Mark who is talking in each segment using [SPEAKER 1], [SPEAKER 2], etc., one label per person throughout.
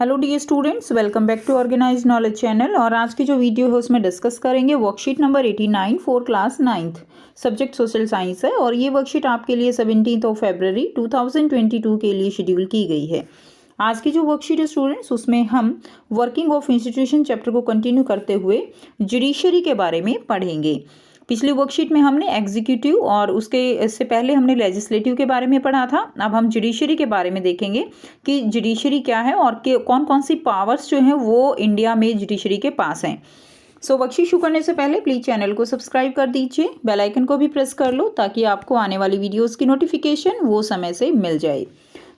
[SPEAKER 1] Hello dear students, welcome back to organise knowledge channel. और आज की जो वीडियो है उसमें डिस्कस करेंगे worksheet number 89 for class 9th, subject social science है। और ये वर्कशीट आपके लिए 17 फरवरी 2022 के लिए शेड्यूल की गई है। आज की जो वर्कशीट है स्टूडेंट्स, उसमें हम वर्किंग ऑफ इंस्टीट्यूशन चैप्टर को कंटिन्यू करते हुए जुडिशरी के बारे में पढ़ेंगे। पिछली वर्कशीट में हमने एग्जीक्यूटिव और इससे पहले हमने लेजिस्लेटिव के बारे में पढ़ा था। अब हम जुडिशरी के बारे में देखेंगे कि जुडिशरी क्या है और कौन कौन सी पावर्स जो हैं वो इंडिया में जुडिशरी के पास हैं। सो वर्कशीट शुरू करने से पहले प्लीज़ चैनल को सब्सक्राइब कर दीजिए, बेल आइकन को भी प्रेस कर लो ताकि आपको आने वाली वीडियोज़ की नोटिफिकेशन वो समय से मिल जाए।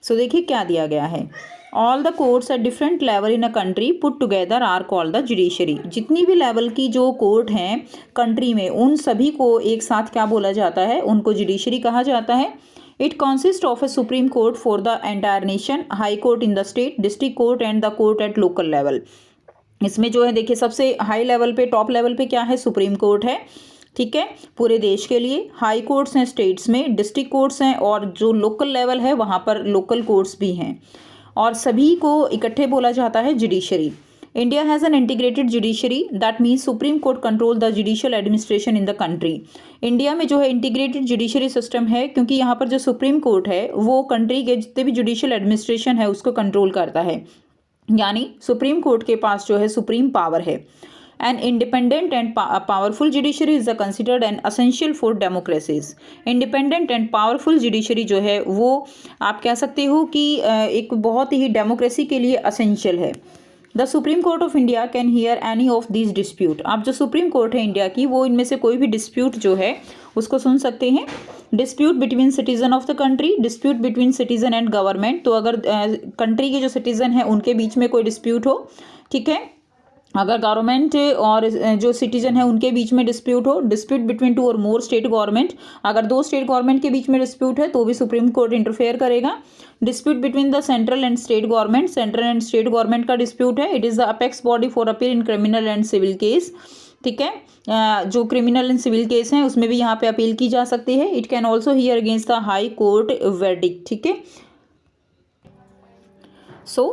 [SPEAKER 1] सो देखिए क्या दिया गया है। All the courts at different level in a country put together are called the judiciary. जितनी भी लेवल की जो कोर्ट हैं कंट्री में, उन सभी को एक साथ क्या बोला जाता है, उनको जुडिशरी कहा जाता है। It consist of a supreme court for the entire nation, high court in the state, district court and the court at local level. इसमें जो है देखिए सबसे हाई लेवल पे, टॉप लेवल पे क्या है, सुप्रीम कोर्ट है, ठीक है, पूरे देश के लिए। हाई कोर्ट्स हैं स्टेट्स में, डिस्ट्रिक्ट कोर्ट्स हैं, और जो लोकल लेवल है वहाँ पर लोकल कोर्ट्स भी हैं, और सभी को इकट्ठे बोला जाता है judiciary. India has an integrated judiciary, that means supreme court control the judicial administration in the country. India में जो है इंटीग्रेटेड जुडिशरी सिस्टम है, क्योंकि यहाँ पर जो सुप्रीम कोर्ट है वो कंट्री के जितने भी जुडिशियल एडमिनिस्ट्रेशन है उसको कंट्रोल करता है। यानी सुप्रीम कोर्ट के पास जो है सुप्रीम पावर है। An independent and powerful judiciary is considered an essential for democracies. Independent and powerful judiciary जो है वो आप कह सकते हो कि एक बहुत ही डेमोक्रेसी के लिए असेंशियल है। The supreme Court of India can hear any of this dispute. अब जो सुप्रीम कोर्ट है इंडिया की, वो इनमें से कोई भी डिस्प्यूट जो है उसको सुन सकते हैं। Dispute between citizen of the country, dispute between citizen and government. तो अगर कंट्री के जो सिटीजन है उनके बीच में कोई डिस्प्यूट हो, ठीक है, अगर गवर्नमेंट और जो सिटीजन है उनके बीच में डिस्प्यूट हो, डिस्प्यूट बिटवीन 2 और मोर स्टेट गवर्नमेंट, अगर 2 स्टेट गवर्नमेंट के बीच में डिस्प्यूट है तो भी सुप्रीम कोर्ट इंटरफेयर करेगा। Dispute between the central and state government, central and state government का डिस्प्यूट है, it is the apex body for appeal in criminal and civil case, ठीक है। जो क्रिमिनल एंड सिविल केस हैं उसमें भी यहाँ पे अपील की जा सकती है। It can also here against the High court verdict, ठीक है। So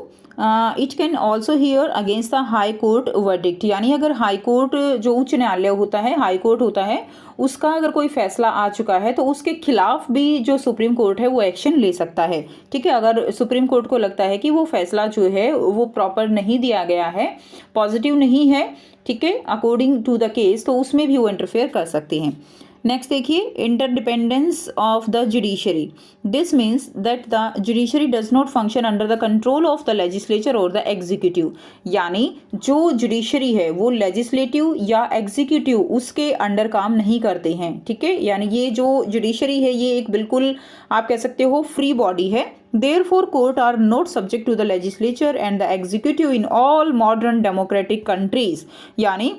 [SPEAKER 1] it can also here against the High court verdict, यानी अगर हाई कोर्ट जो उच्च न्यायालय होता है, हाई कोर्ट होता है, उसका अगर कोई फैसला आ चुका है तो उसके खिलाफ भी जो सुप्रीम कोर्ट है वो एक्शन ले सकता है, ठीक है। अगर सुप्रीम कोर्ट को लगता है कि वो फैसला जो है वो प्रॉपर नहीं दिया गया है, पॉजिटिव नहीं है, ठीक है, अकॉर्डिंग टू द केस, तो उसमें भी वो इंटरफेयर कर सकते हैं। नेक्स्ट देखिए, interdependence of the judiciary. This means that the judiciary does not function under the control of the legislature और द एग्जीक्यूटिव। यानी जो जुडिशरी है वो लेजिस्लेटिव या एग्जीक्यूटिव उसके अंडर काम नहीं करते हैं, ठीक है। यानी ये जो जुडिशरी है ये एक बिल्कुल आप कह सकते हो फ्री बॉडी है। Therefore, court are not subject to the legislature and the executive in all modern democratic countries. यानी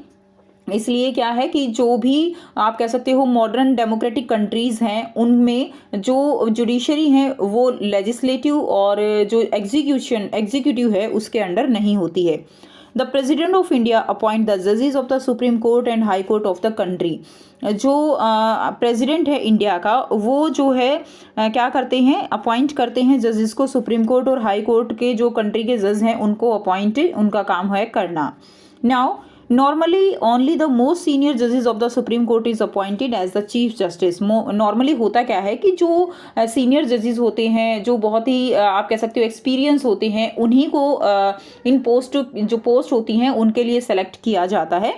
[SPEAKER 1] इसलिए क्या है कि जो भी आप कह सकते हो मॉडर्न डेमोक्रेटिक कंट्रीज़ हैं उनमें जो जुडिशरी है वो लेजिस्लेटिव और जो एग्जीक्यूटिव है उसके अंडर नहीं होती है। The president of India appoint the जजेस of the supreme court and high court of the country. जो प्रेसिडेंट है इंडिया का वो जो है क्या करते हैं, अपॉइंट करते हैं जजेस को, सुप्रीम कोर्ट और हाई कोर्ट के जो कंट्री के जज हैं उनको अपॉइंट उनका काम है करना। Now normally only the most senior जजेस of the supreme court is appointed as the chief justice. Normally होता क्या है कि जो सीनियर जजेस होते हैं, जो बहुत ही आप कह सकते हो एक्सपीरियंस होते हैं, उन्हीं को इन पोस्ट होती हैं उनके लिए सेलेक्ट किया जाता है।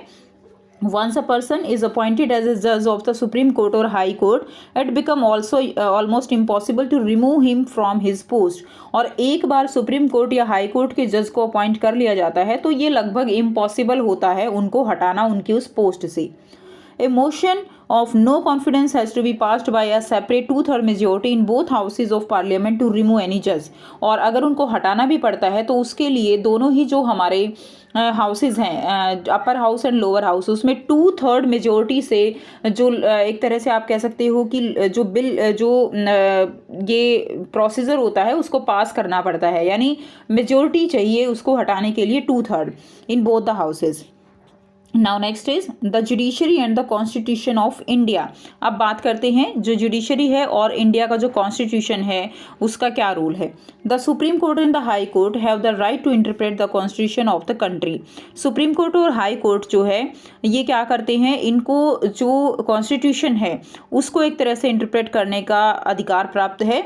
[SPEAKER 1] Once a person is appointed as a judge of the Supreme Court or High Court, it become also almost impossible to remove him from his post. और एक बार सुप्रीम कोर्ट या हाई कोर्ट के जज को appoint कर लिया जाता है तो ये लगभग इम्पॉसिबल होता है उनको हटाना उनकी उस पोस्ट से। A motion of no confidence has to be passed by a separate 2/3 majority in both houses of parliament to remove any judge. और अगर उनको हटाना भी पड़ता है तो उसके लिए दोनों ही जो हमारे हाउसेज हैं, upper house and lower house, उसमें 2/3 मेजोरिटी से जो एक तरह से आप कह सकते हो कि जो बिल जो ये प्रोसीजर होता है उसको पास करना पड़ता है, यानी मेजोरिटी चाहिए उसको हटाने के लिए 2/3 in both the houses. Now next is the judiciary and the constitution of India. अब बात करते हैं जो जुडिशरी है और इंडिया का जो कॉन्स्टिट्यूशन है उसका क्या रूल है। The supreme court and the High Court have the right to interpret the constitution of the country. Supreme Court और हाई कोर्ट जो है ये क्या करते हैं, इनको जो कॉन्स्टिट्यूशन है उसको एक तरह से इंटरप्रेट करने का अधिकार प्राप्त है।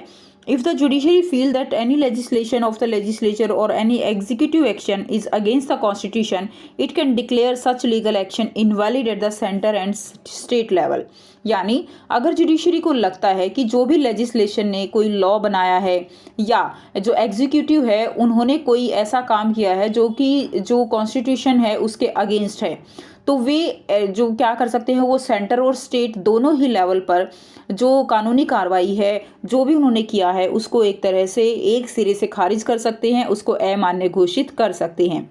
[SPEAKER 1] If the judiciary feel that any legislation of the legislature or any executive action is against the constitution, it can declare such legal action invalid at the center and state level। यानी अगर judiciary को लगता है कि जो भी legislation ने कोई लॉ बनाया है या जो एग्जीक्यूटिव है उन्होंने कोई ऐसा काम किया है जो कि जो कॉन्स्टिट्यूशन है उसके अगेंस्ट है, तो वे जो क्या कर सकते हैं, वो सेंटर और स्टेट दोनों ही लेवल पर जो कानूनी कार्रवाई है जो भी उन्होंने किया है उसको एक तरह से एक सिरे से खारिज कर सकते हैं, उसको अमान्य घोषित कर सकते हैं।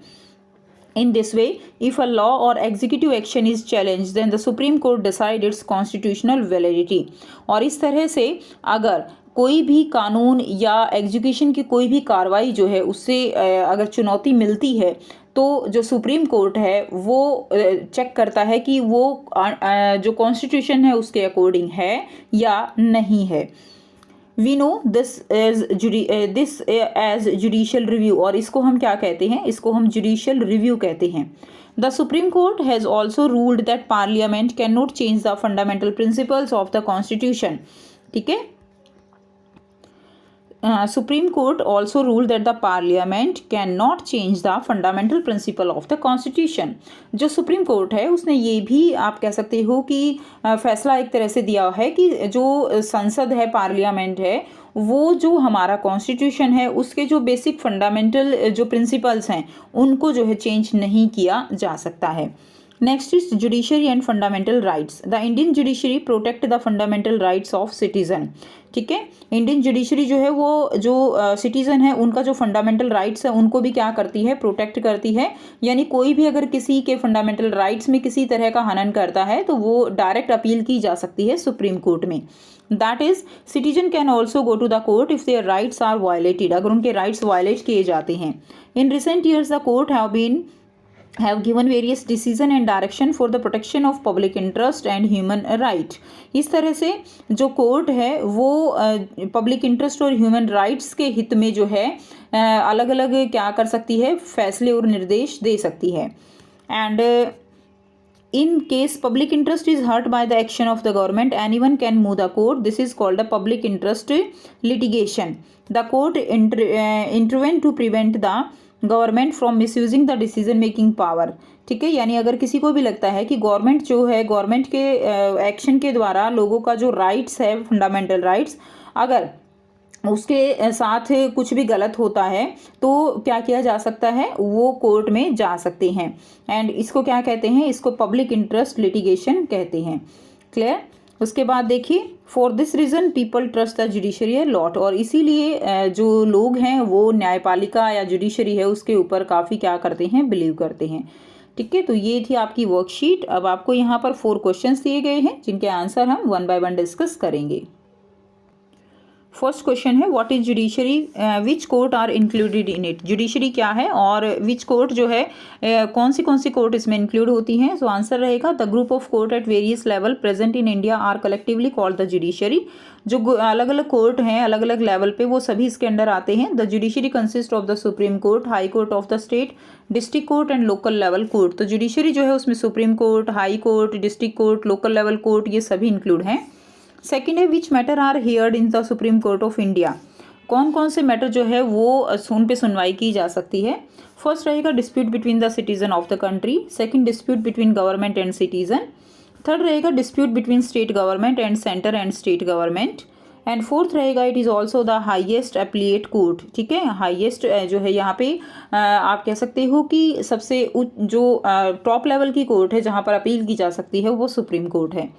[SPEAKER 1] In this way, if a law or executive action is challenged, then the Supreme Court decide its constitutional validity। और इस तरह से अगर कोई भी कानून या एग्जीक्यूशन की कोई भी कार्रवाई जो है उससे अगर चुनौती मिलती है तो जो सुप्रीम कोर्ट है वो चेक करता है कि वो जो कॉन्स्टिट्यूशन है उसके अकॉर्डिंग है या नहीं है। We know this as judicial review, और इसको हम क्या कहते हैं, इसको हम जुडिशियल रिव्यू कहते हैं। The supreme court has also ruled that parliament can not change the fundamental principles of the constitution. ठीक है, Supreme Court also ruled that the Parliament cannot change the fundamental principle of the Constitution। जो supreme court है उसने ये भी आप कह सकते हो कि फैसला एक तरह से दिया है कि जो संसद है, पार्लियामेंट है, वो जो हमारा कॉन्स्टिट्यूशन है उसके जो बेसिक फंडामेंटल जो प्रिंसिपल्स हैं उनको जो है चेंज नहीं किया जा सकता है। Next is judiciary and fundamental rights. The Indian judiciary protect the fundamental rights of citizen. ठीक है, इंडियन जुडिशरी जो है वो जो सिटीजन है उनका जो फंडामेंटल राइट्स है उनको भी क्या करती है, प्रोटेक्ट करती है। यानी कोई भी अगर किसी के फंडामेंटल राइट्स में किसी तरह का हनन करता है तो वो डायरेक्ट अपील की जा सकती है सुप्रीम कोर्ट में। That is citizen can also go to the court if their rights are violated, अगर उनके राइट्स वायलेट किए जाते हैं। In recent years the court have given various decision and direction for the protection of public interest and human right। इस तरह से जो court है वो पब्लिक इंटरेस्ट और ह्यूमन राइट्स के हित में जो है अलग अलग क्या कर सकती है, फैसले और निर्देश दे सकती है। And in case public interest is hurt by the action of the government, anyone can move the court। This is called a public interest litigation। The court intervene to prevent the government from misusing the decision making power. ठीक है, यानी अगर किसी को भी लगता है कि गवर्नमेंट जो है, गवर्नमेंट के एक्शन के द्वारा लोगों का जो राइट्स है, फंडामेंटल राइट्स, अगर उसके साथ कुछ भी गलत होता है तो क्या किया जा सकता है, वो कोर्ट में जा सकते हैं। एंड इसको क्या कहते हैं, इसको पब्लिक इंटरेस्ट लिटिगेशन कहते हैं। क्लियर। उसके बाद देखिए, for this reason people trust the judiciary a lot, और इसीलिए जो लोग हैं वो न्यायपालिका या जुडिशरी है उसके ऊपर काफ़ी क्या करते हैं, बिलीव करते हैं। ठीक है, तो ये थी आपकी वर्कशीट। अब आपको यहाँ पर 4 क्वेश्चंस दिए गए हैं जिनके आंसर हम 1 बाय 1 डिस्कस करेंगे। फर्स्ट क्वेश्चन है, what is judiciary, which court are included in it. Judiciary क्या है और विच कोर्ट जो है कौन सी कोर्ट इसमें इंक्लूड होती हैं। सो आंसर रहेगा the group of court at various level present in India are collectively called the judiciary. जो अलग अलग कोर्ट हैं अलग अलग लेवल पे वो सभी इसके अंडर आते हैं। The judiciary consist of the supreme Court, High court of the state, district court and local level court. तो जुडिशरी जो है उसमें Supreme Court, High Court, district court, local level court ये सभी इंक्लूड हैं। सेकेंड है, which matter are heard in the supreme Court of India. कौन कौन से मैटर जो है वो उन पे सुनवाई की जा सकती है। फर्स्ट रहेगा dispute between the citizen of the country, second dispute between government and citizen, third रहेगा dispute between state government and centre and state government, and fourth रहेगा it is also the highest appellate court. ठीक है, highest जो है यहाँ पे आप कह सकते हो कि सबसे जो टॉप लेवल की कोर्ट है जहाँ पर अपील की जा सकती है वो सुप्रीम कोर्ट है।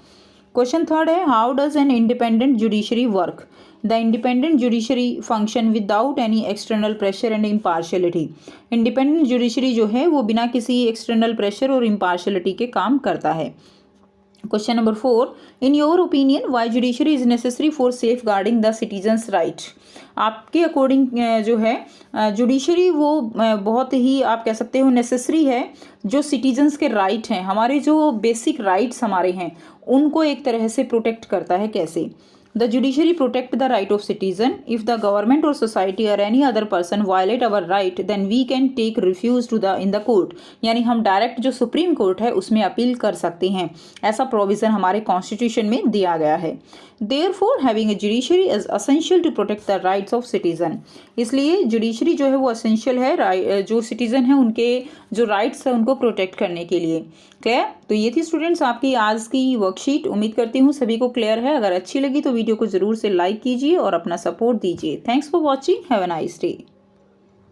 [SPEAKER 1] क्वेश्चन थर्ड है, how does an independent judiciary work. The independent judiciary function without any external pressure and impartiality. Independent judiciary जो है वो बिना किसी एक्सटर्नल प्रेशर और इम्पार्शियलिटी के काम करता है। Question number 4, in your opinion why judiciary is necessary for safeguarding the citizens right. आपके अकॉर्डिंग जो है जुडिशरी वो बहुत ही आप कह सकते हो नेसेसरी है, जो सिटीजन्स के राइट हैं, हमारे जो बेसिक राइट्स हमारे हैं उनको एक तरह से प्रोटेक्ट करता है। कैसे? The judiciary protect the right of citizen. If the government or society or any other person violate our right, then we can take refuge to the in the court. यानी हम डायरेक्ट जो supreme court है उसमें appeal कर सकते हैं। ऐसा provision हमारे कॉन्स्टिट्यूशन में दिया गया है। Therefore, having a judiciary is essential to protect the rights of citizen. इसलिए जुडिशरी जो है वो असेंशियल है जो सिटीजन है उनके जो राइट्स है उनको प्रोटेक्ट करने के लिए। क्लियर? तो ये थी स्टूडेंट्स आपकी आज की वर्कशीट। उम्मीद करती हूँ सभी को क्लियर है। अगर अच्छी लगी तो वीडियो को ज़रूर से लाइक कीजिए और अपना सपोर्ट दीजिए। Thanks for watching. Have a nice day.